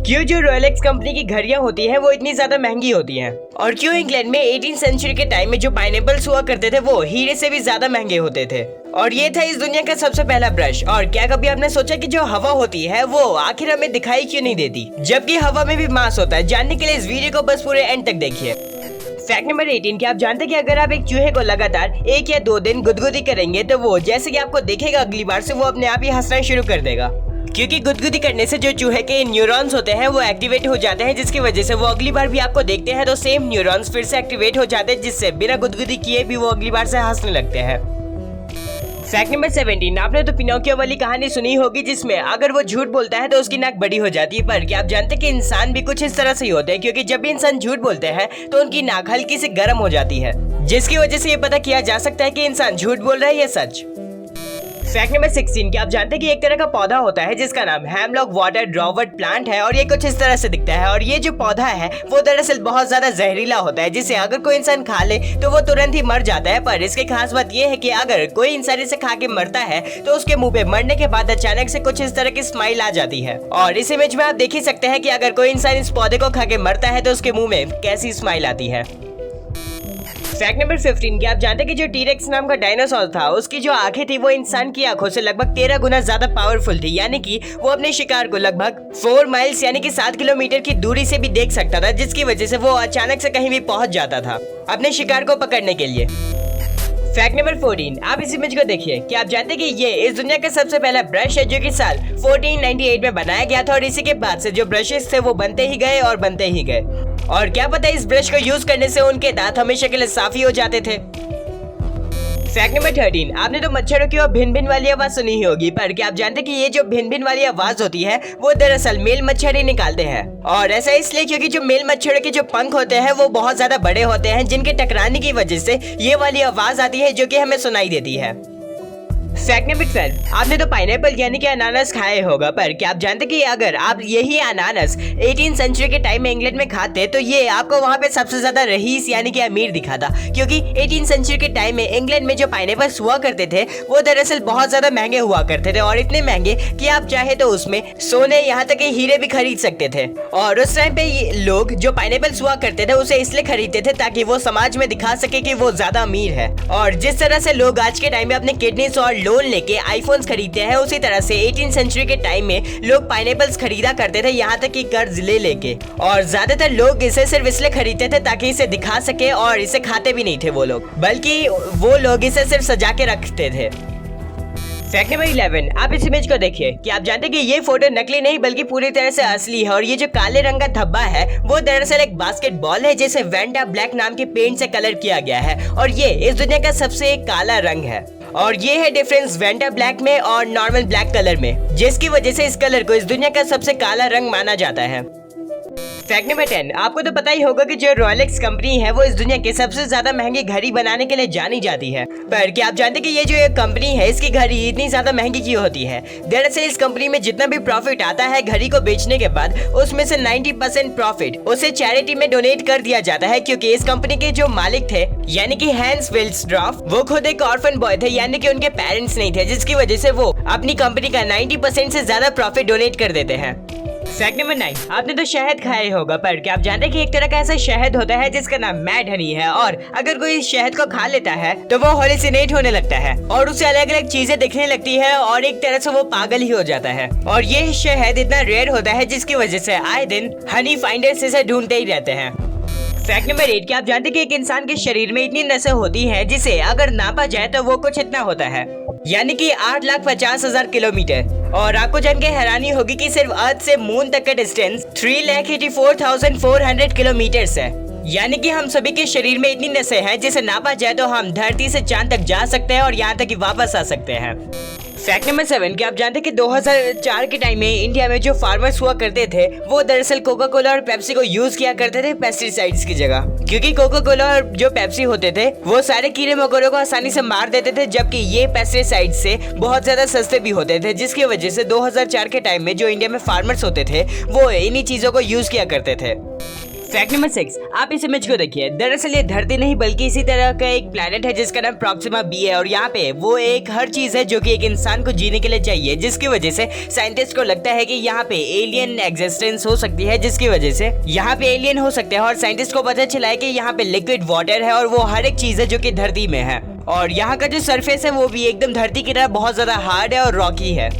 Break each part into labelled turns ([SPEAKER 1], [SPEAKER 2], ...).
[SPEAKER 1] क्यों जो Rolex company की घड़ियां होती हैं वो इतनी ज्यादा महंगी होती हैं, और क्यों इंग्लैंड में 18वीं सेंचुरी के टाइम में जो पाइनएप्पल्स हुआ करते थे वो हीरे से भी ज्यादा महंगे होते थे। और ये था इस दुनिया का सबसे पहला ब्रश। और क्या कभी आपने सोचा कि जो हवा होती है वो आखिर हमें दिखाई क्यों नहीं देती, जबकि हवा में भी मास होता है? जानने के लिए इस वीडियो को बस पूरे एंड तक देखिए। फैक्ट नंबर 18, क्या आप जानते हैं कि अगर आप एक चूहे को लगातार 1 या 2 दिन गुदगुदी करेंगे तो वो जैसे कि आपको देखेगा अगली बार से वो अपने आप ही हंसना शुरू कर देगा, क्योंकि गुदगुदी करने से जो चूहे के न्यूरॉन्स होते हैं वो एक्टिवेट हो जाते हैं, जिसकी वजह से वो अगली बार भी आपको देखते हैं तो सेम न्यूरॉन्स फिर से एक्टिवेट हो जाते हैं, जिससे बिना गुदगुदी किए भी वो अगली बार से हंसने लगते हैं। फैक्ट नंबर 17, आपने तो पिनोकियो वाली कहानी सुनी होगी जिसमें अगर वो झूठ बोलता है तो उसकी नाक बड़ी हो जाती है। पर क्या आप जानते हैं कि इंसान भी कुछ इस तरह से ही होते हैं, क्योंकि जब भी इंसान झूठ बोलते हैं तो उनकी नाक हल्की से गर्म हो जाती है, जिसकी वजह से ये पता किया जा सकता है कि इंसान झूठ बोल रहा है या सच। फैक्ट नंबर 16, क्या आप जानते हैं कि एक तरह का पौधा होता है जिसका नाम हेमलॉक वाटर ड्रॉवर्ट प्लांट है, और ये कुछ इस तरह से दिखता है। और ये जो पौधा है वो दरअसल बहुत ज्यादा जहरीला होता है, जिसे अगर कोई इंसान खा ले तो वो तुरंत ही मर जाता है। पर इसकी खास बात ये है कि अगर कोई इंसान इसे खा के मरता है तो उसके मुंह पे मरने के बाद अचानक से कुछ इस तरह की स्माइल आ जाती है। और इस इमेज में आप देख ही सकते हैं कि अगर कोई इंसान इस पौधे को खा के मरता है तो उसके मुंह में कैसी स्माइल आती है। फैक्ट नंबर 15, क्या आप जानते हैं कि जो टीरेक्स नाम का डायनासोर था उसकी जो आंखें थी वो इंसान की आंखों से लगभग 13 गुना ज्यादा पावरफुल थी, यानी कि वो अपने शिकार को लगभग 4 माइल्स यानी कि 7 किलोमीटर की दूरी से भी देख सकता था, जिसकी वजह से वो अचानक से कहीं भी पहुंच जाता था अपने शिकार को पकड़ने के लिए। फैक्ट नंबर 14, आप इस इमेज को देखिए। क्या आप जानते हैं कि ये इस दुनिया का सबसे पहला ब्रश है जो कि साल 1498 में बनाया गया था, और इसी के बाद से जो ब्रशेस थे वो बनते ही गए और बनते ही गए। और क्या पता इस ब्रश को यूज करने से उनके दांत हमेशा के लिए साफ ही हो जाते थे। फैक्ट नंबर 13, आपने तो मच्छरों की भिन भिन वाली आवाज सुनी ही होगी, पर क्या आप जानते हैं कि ये जो भिन भिन वाली आवाज होती है वो दरअसल मेल मच्छर ही निकालते हैं। और ऐसा इसलिए क्योंकि जो मेल मच्छरों के जो पंख होते हैं वो बहुत ज्यादा बड़े होते हैं, जिनके टकराने की वजह से ये वाली आवाज आती है जो कि हमें सुनाई देती है। फैक्ट नंबर 12, आपने तो पाइनएप्पल यानी कि अनानास खाए होगा, पर क्या आप जानते कि अगर आप यही अनानास 18वीं सेंचुरी के टाइम में इंग्लैंड में खाते तो ये आपको वहाँ पे सबसे ज्यादा रईस यानी कि अमीर दिखाता, क्योंकि 18वीं सेंचुरी के टाइम में इंग्लैंड में जो पाइनएप्पल्स हुआ करते थे वो दरअसल बहुत ज्यादा महंगे हुआ करते थे, और इतने महंगे कि आप चाहे तो उसमें सोने यहाँ तक हीरे भी खरीद सकते थे। और उस टाइम पे लोग जो पाइनएप्पल्स हुआ करते थे उसे इसलिए खरीदते थे ताकि वो समाज में दिखा सके कि वो ज्यादा अमीर है। और जिस तरह से लोग आज के टाइम में अपने किडनीज और लोन लेके आईफोन्स खरीदते हैं, उसी तरह से 18वीं सेंचुरी के टाइम में लोग पाइनएप्पल्स खरीदा करते थे, यहाँ तक कि कर्ज ले लेके। और ज्यादातर लोग इसे सिर्फ इसलिए खरीदते थे ताकि इसे दिखा सके, और इसे खाते भी नहीं थे वो लोग, बल्कि वो लोग इसे सिर्फ सजा के रखते थे। फैक्ट नंबर 11, आप इस इमेज को देखिए। क्या आप जानते हैं कि ये फोटो नकली नहीं बल्कि पूरी तरह से असली है, और ये जो काले रंग का धब्बा है वो दरअसल एक बास्केटबॉल है जिसे वेंटा ब्लैक नाम के पेंट से कलर किया गया है, और ये इस दुनिया का सबसे काला रंग है। और ये है डिफरेंस वेंटा ब्लैक में और नॉर्मल ब्लैक कलर में, जिसकी वजह से इस कलर को इस दुनिया का सबसे काला रंग माना जाता है। फैक्ट नंबर 10, आपको तो पता ही होगा कि जो रॉलेक्स कंपनी है वो इस दुनिया की सबसे ज्यादा महंगी घड़ी बनाने के लिए जानी जाती है। पर क्या आप जानते हैं कि ये जो एक कंपनी है इसकी घड़ी इतनी ज्यादा महंगी क्यों होती है? दरअसल इस कंपनी में जितना भी प्रॉफिट आता है घड़ी को बेचने के बाद, उसमें से 90% प्रॉफिट उसे चैरिटी में डोनेट कर दिया जाता है, क्योंकि इस कंपनी के जो मालिक थे यानी कि हैंस विल्सड्रॉफ वो खुद एक ऑर्फन बॉय थे, यानी कि उनके पेरेंट्स नहीं थे, जिसकी वजह से वो अपनी कंपनी का 90% से ज्यादा प्रॉफिट डोनेट कर देते हैं। फैक्ट नंबर 9, आपने तो शहद खाया होगा, पर क्या आप जानते हैं कि एक तरह का ऐसा शहद होता है जिसका नाम मैड हनी है, और अगर कोई इस शहद को खा लेता है तो वो हेलुसिनेट होने लगता है और उसे अलग अलग चीजें दिखने लगती है, और एक तरह से वो पागल ही हो जाता है। और ये शहद इतना रेयर होता है जिसकी वजह से आए दिन हनी फाइंडर्स इसे ढूंढते ही रहते हैं। फैक्ट नंबर 8, क्या आप जानते हैं कि एक इंसान के शरीर में इतनी नसें होती हैं जिसे अगर नापा जाए तो वो कुछ इतना होता है, यानी कि 8,50,000 किलोमीटर। और आपको जान के हैरानी होगी कि सिर्फ अर्थ से मून तक का डिस्टेंस 3,84,400 किलोमीटर है, यानी कि हम सभी के शरीर में इतनी नसें हैं जिसे नापा जाए तो हम धरती से चांद तक जा सकते हैं और यहाँ तक कि वापस आ सकते हैं। फैक्ट नंबर 7, क्या आप जानते हैं कि 2004 के टाइम में इंडिया में जो फार्मर्स हुआ करते थे वो दरअसल कोका कोला और पेप्सी को यूज किया करते थे पेस्टिसाइड्स की जगह, क्योंकि कोका कोला और जो पेप्सी होते थे वो सारे कीड़े मकोड़ों को आसानी से मार देते थे, जबकि ये पेस्टिसाइड से बहुत ज्यादा सस्ते भी होते थे, जिसकी वजह से 2004 के टाइम में जो इंडिया में फार्मर्स होते थे वो इन्हीं चीजों को यूज किया करते थे। फैक्ट नंबर 6, आप इस इमेज को देखिए। दरअसल ये धरती नहीं बल्कि इसी तरह का एक प्लेनेट है जिसका नाम प्रॉक्सिमा बी है और यहाँ पे वो एक हर चीज है जो कि एक इंसान को जीने के लिए चाहिए, जिसकी वजह से साइंटिस्ट को लगता है कि यहाँ पे एलियन एग्जिस्टेंस हो सकती है, जिसकी वजह से यहाँ पे एलियन हो सकते हैं। और साइंटिस्ट को पता चला है कि यहाँ पे लिक्विड वाटर है और वो हर एक चीज है जो कि धरती में है और यहाँ का जो सरफेस है वो भी एकदम धरती की तरह बहुत ज्यादा हार्ड है और रॉकी है।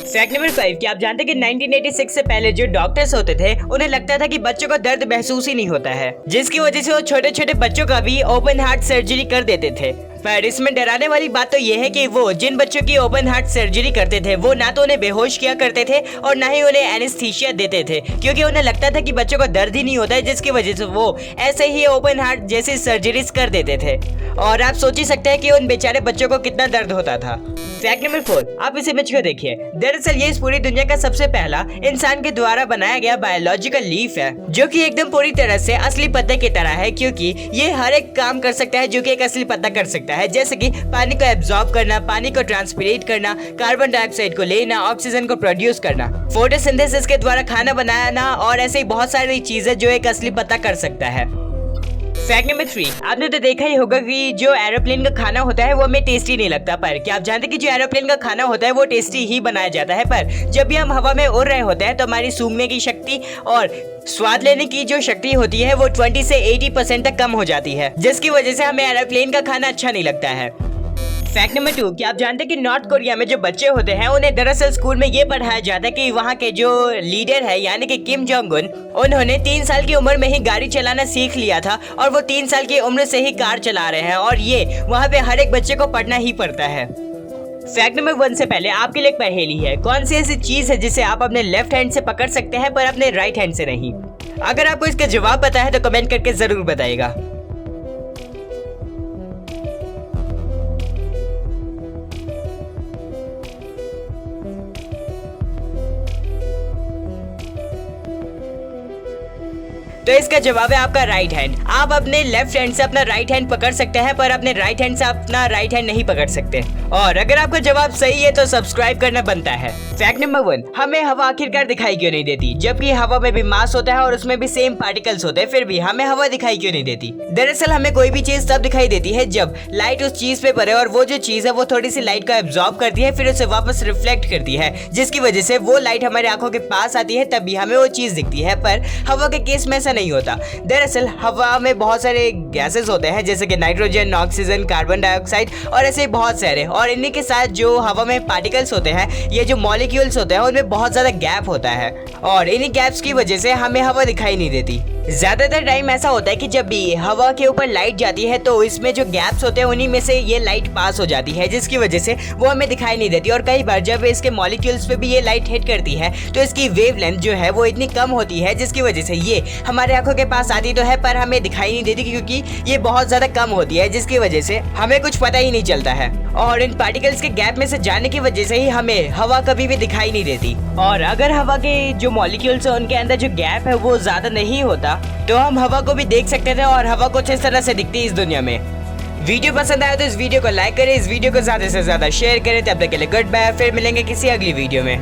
[SPEAKER 1] फैक्ट नंबर 5, कि आप जानते हैं कि 1986 से पहले जो डॉक्टर्स होते थे उन्हें लगता था कि बच्चों को दर्द महसूस ही नहीं होता है, जिसकी वजह से वो छोटे छोटे बच्चों का भी ओपन हार्ट सर्जरी कर देते थे। पर इसमें डराने वाली बात तो ये है कि वो जिन बच्चों की ओपन हार्ट सर्जरी करते थे वो ना तो उन्हें बेहोश किया करते थे और ना ही उन्हें एनेस्थीसिया देते थे, क्योंकि उन्हें लगता था कि बच्चों को दर्द ही नहीं होता है, जिसकी वजह से वो ऐसे ही ओपन हार्ट जैसी सर्जरीज कर देते थे। और आप सोच ही सकते हैं कि उन बेचारे बच्चों को कितना दर्द होता था। फैक्ट नंबर 4, आप इस इमेज को देखिए। दरअसल ये इस पूरी दुनिया का सबसे पहला इंसान के द्वारा बनाया गया बायोलॉजिकल लीफ है, जो कि एकदम पूरी तरह से असली पत्ते की तरह है, क्योंकि ये हर एक काम कर सकता है जो कि एक असली पत्ता कर सकता है, जैसे कि पानी को एब्जॉर्ब करना, पानी को ट्रांसपिरेट करना, कार्बन डाइऑक्साइड को लेना, ऑक्सीजन को प्रोड्यूस करना, फोटोसिंथेसिस के द्वारा खाना बनाना और ऐसे ही बहुत सारी चीजें जो एक असली पत्ता कर सकता है। फैक्ट नंबर 3, आपने तो देखा ही होगा कि जो एरोप्लेन का खाना होता है वो हमें टेस्टी नहीं लगता, पर क्या आप जानते हैं कि जो एरोप्लेन का खाना होता है वो टेस्टी ही बनाया जाता है, पर जब भी हम हवा में उड़ रहे होते हैं तो हमारी सूंघने की शक्ति और स्वाद लेने की जो शक्ति होती है वो 20 से 80% तक कम हो जाती है, जिसकी वजह से हमें एरोप्लेन का खाना अच्छा नहीं लगता है। फैक्ट नंबर 2, कि आप जानते हैं कि नॉर्थ कोरिया में जो बच्चे होते हैं उन्हें दरअसल स्कूल में ये पढ़ाया जाता है कि वहाँ के जो लीडर है यानी कि किम जोंग उन, उन्होंने 3 साल की उम्र में ही गाड़ी चलाना सीख लिया था और वो 3 साल की उम्र से ही कार चला रहे हैं और ये वहाँ पे हर एक बच्चे को पढ़ना ही पड़ता है। फैक्ट नंबर 1 से पहले आपके लिए एक पहेली है। कौन सी ऐसी चीज है जिसे आप अपने लेफ्ट हैंड से पकड़ सकते हैं पर अपने राइट हैंड से नहीं? अगर आपको इसका जवाब पता है तो कमेंट करके जरूर बताइएगा। तो इसका जवाब है आपका राइट हैंड। आप अपने लेफ्ट हैंड से अपना राइट हैंड पकड़ सकते हैं पर अपने राइट हैंड से अपना राइट हैंड नहीं पकड़ सकते। और अगर आपका जवाब सही है तो सब्सक्राइब करना बनता है। फैक्ट नंबर 1, हमें हवा आखिरकार दिखाई क्यों नहीं देती? जबकि हवा में भी मास होता है और उसमें भी सेम पार्टिकल्स होते हैं, फिर भी हमें हवा दिखाई क्यों नहीं देती? दरअसल हमें कोई भी चीज तब दिखाई देती है जब लाइट उस चीज पे पड़े और वो जो चीज है वो थोड़ी सी लाइट को एब्जॉर्ब करती है, फिर उसे वापस रिफ्लेक्ट करती है, जिसकी वजह से वो लाइट हमारी आंखों के पास आती है, तभी हमें वो चीज दिखती है। पर हवा के केस में ऐसा नहीं होता। दरअसल हवा में बहुत सारे गैसेस होते हैं जैसे कि नाइट्रोजन, ऑक्सीजन, कार्बन डाइऑक्साइड और ऐसे ही बहुत सारे, और इन्हीं के साथ जो हवा में पार्टिकल्स होते हैं, ये जो मॉलिक्यूल्स होते हैं उनमें बहुत ज्यादा गैप होता है और इन्हीं गैप्स की वजह से हमें हवा दिखाई नहीं देती। ज्यादातर टाइम ऐसा होता है कि जब भी हवा के ऊपर लाइट जाती है तो इसमें जो गैप्स होते हैं उन्हीं में से ये लाइट पास हो जाती है, जिसकी वजह से वो हमें दिखाई नहीं देती। और कई बार जब इसके मॉलिक्यूल्स पे भी ये लाइट हिट करती है तो इसकी वेवलेंथ जो है वो इतनी कम होती है, जिसकी वजह से ये हमारे आंखों के पास आती तो है पर हमें दिखाई नहीं देती, क्योंकि ये बहुत ज्यादा कम होती है, जिसकी वजह से हमें कुछ पता ही नहीं चलता है। और इन पार्टिकल्स के गैप में से जाने की वजह से ही हमें हवा कभी भी दिखाई नहीं देती। और अगर हवा के जो मॉलिक्यूल्स है उनके अंदर जो गैप है वो ज्यादा नहीं होता तो हम हवा को भी देख सकते थे और हवा कुछ इस तरह से दिखती है इस दुनिया में। वीडियो पसंद आया तो इस वीडियो को लाइक करें, इस वीडियो को ज्यादा से ज्यादा शेयर करें। तब तक के लिए गुड बाय, फिर मिलेंगे किसी अगली वीडियो में।